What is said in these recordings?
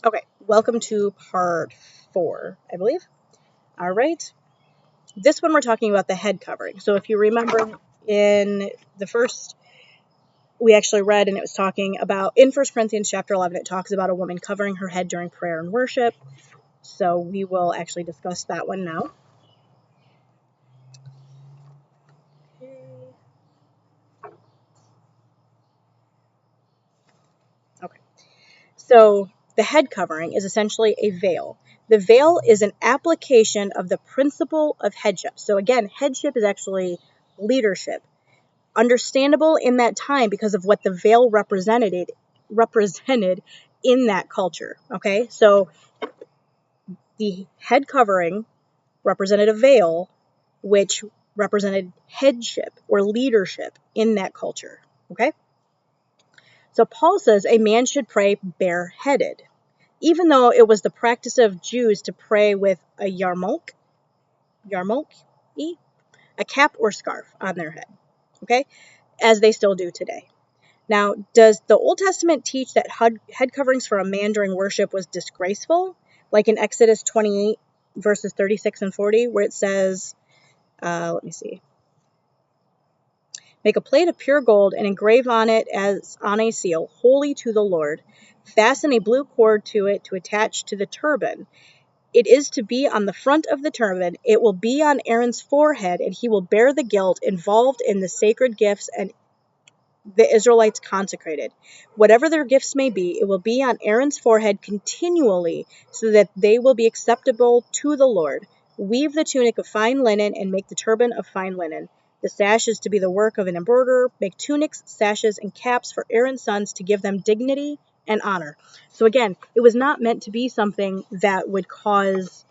Okay, welcome to part 4, I believe. All right. This one we're talking about the head covering. So if you remember in the first, we actually read and it was talking about, in 1 Corinthians chapter 11, it talks about a woman covering her head during prayer and worship. So we will actually discuss that one now. Okay. So the head covering is essentially a veil. The veil is an application of the principle of headship. So again, headship is actually leadership. Understandable in that time because of what the veil represented in that culture. Okay, so the head covering represented a veil, which represented headship or leadership in that culture. Okay, so Paul says a man should pray bareheaded, even though it was the practice of Jews to pray with a yarmulke, a cap or scarf on their head. Okay, as they still do today. Now, does the Old Testament teach that head coverings for a man during worship was disgraceful? Like in Exodus 28, verses 36 and 40, where it says, let me see. Make a plate of pure gold and engrave on it as on a seal, holy to the Lord. Fasten a blue cord to it to attach to the turban. It is to be on the front of the turban. It will be on Aaron's forehead, and he will bear the guilt involved in the sacred gifts and the Israelites consecrated. Whatever their gifts may be, it will be on Aaron's forehead continually, so that they will be acceptable to the Lord. Weave the tunic of fine linen and make the turban of fine linen. The sash is to be the work of an embroiderer. Make tunics, sashes, and caps for Aaron's sons to give them dignity and honor. So again, it was not meant to be something that would cause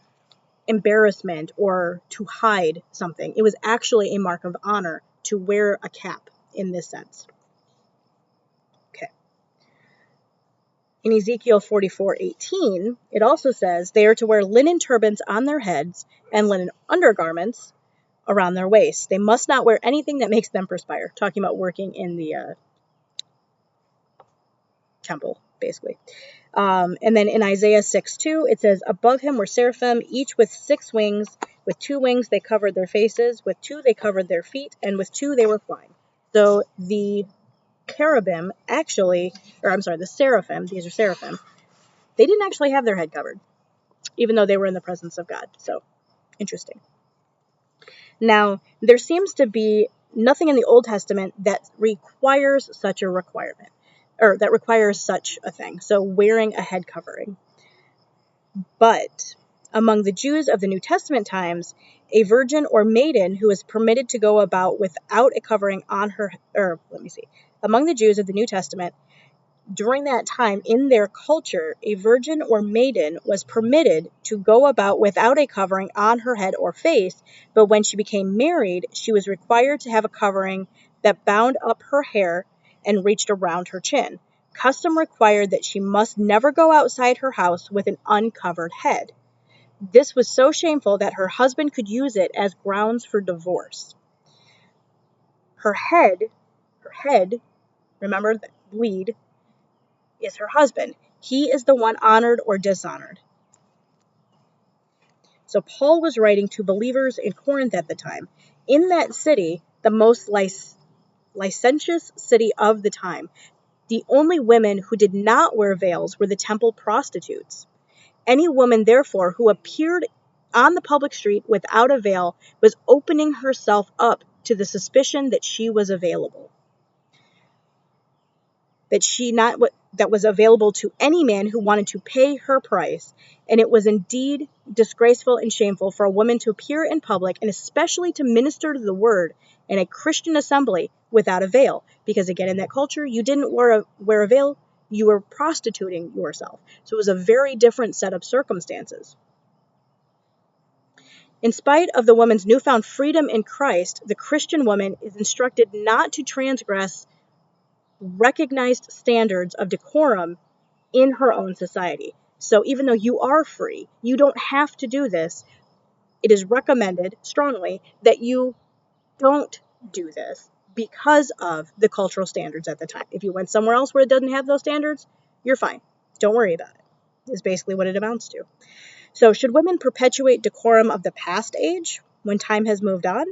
embarrassment or to hide something. It was actually a mark of honor to wear a cap in this sense. In Ezekiel 44:18, it also says they are to wear linen turbans on their heads and linen undergarments around their waists. They must not wear anything that makes them perspire. Talking about working in the temple, basically. And then in Isaiah 6:2, it says, above him were seraphim, each with 6 wings. With 2 wings they covered their faces, with 2 they covered their feet, and with 2 they were flying. So the cherubim the seraphim, these are seraphim, they didn't actually have their head covered, even though they were in the presence of God. So, interesting. Now, there seems to be nothing in the Old Testament that requires such a requirement, or that requires such a thing. So, wearing a head covering. But among the Jews of the New Testament times, a virgin or maiden who is permitted to go about without a covering on her, among the Jews of the New Testament, during that time, in their culture, a virgin or maiden was permitted to go about without a covering on her head or face, but when she became married, she was required to have a covering that bound up her hair and reached around her chin. Custom required that she must never go outside her house with an uncovered head. This was so shameful that her husband could use it as grounds for divorce. Her head, remember, bleed, is her husband. He is the one honored or dishonored. So Paul was writing to believers in Corinth at the time. In that city, the most licentious city of the time, the only women who did not wear veils were the temple prostitutes. Any woman, therefore, who appeared on the public street without a veil was opening herself up to the suspicion that she was available. That was available to any man who wanted to pay her price, and it was indeed disgraceful and shameful for a woman to appear in public, and especially to minister to the word in a Christian assembly without a veil, because again, in that culture, you didn't wear a veil, you were prostituting yourself. So it was a very different set of circumstances. In spite of the woman's newfound freedom in Christ, the Christian woman is instructed not to transgress recognized standards of decorum in her own society. So even though you are free, you don't have to do this. It is recommended strongly that you don't do this because of the cultural standards at the time. If you went somewhere else where it doesn't have those standards, you're fine. Don't worry about it. is basically what it amounts to. So should women perpetuate decorum of the past age when time has moved on?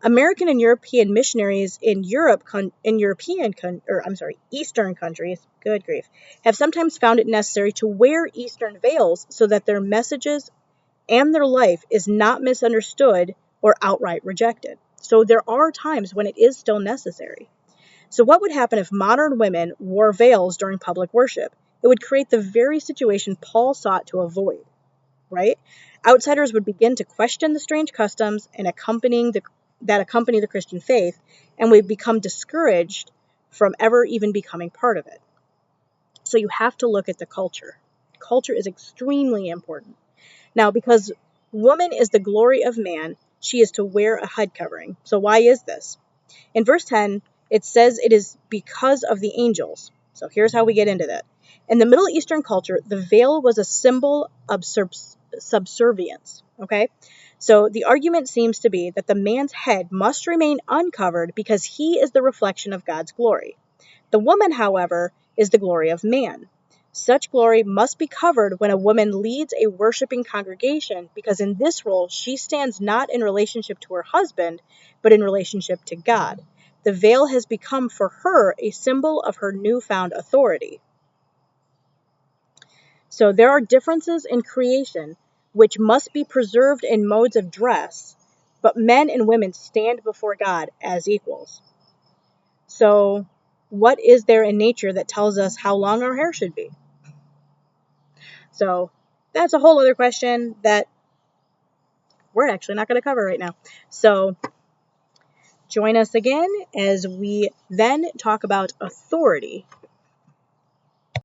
American and European missionaries in Eastern countries, good grief, have sometimes found it necessary to wear Eastern veils so that their messages and their life is not misunderstood or outright rejected. So there are times when it is still necessary. So what would happen if modern women wore veils during public worship? It would create the very situation Paul sought to avoid, right? Outsiders would begin to question the strange customs and that accompany the Christian faith, and would become discouraged from ever even becoming part of it. So you have to look at the culture. Culture is extremely important. Now, because woman is the glory of man, she is to wear a head covering. So why is this? In verse 10, it says it is because of the angels. So here's how we get into that. In the Middle Eastern culture, the veil was a symbol of subservience. Okay? So the argument seems to be that the man's head must remain uncovered because he is the reflection of God's glory. The woman, however, is the glory of man. Such glory must be covered when a woman leads a worshiping congregation, because in this role she stands not in relationship to her husband, but in relationship to God. The veil has become for her a symbol of her newfound authority. So there are differences in creation which must be preserved in modes of dress, but men and women stand before God as equals. So what is there in nature that tells us how long our hair should be? So that's a whole other question that we're actually not going to cover right now. So join us again as we then talk about authority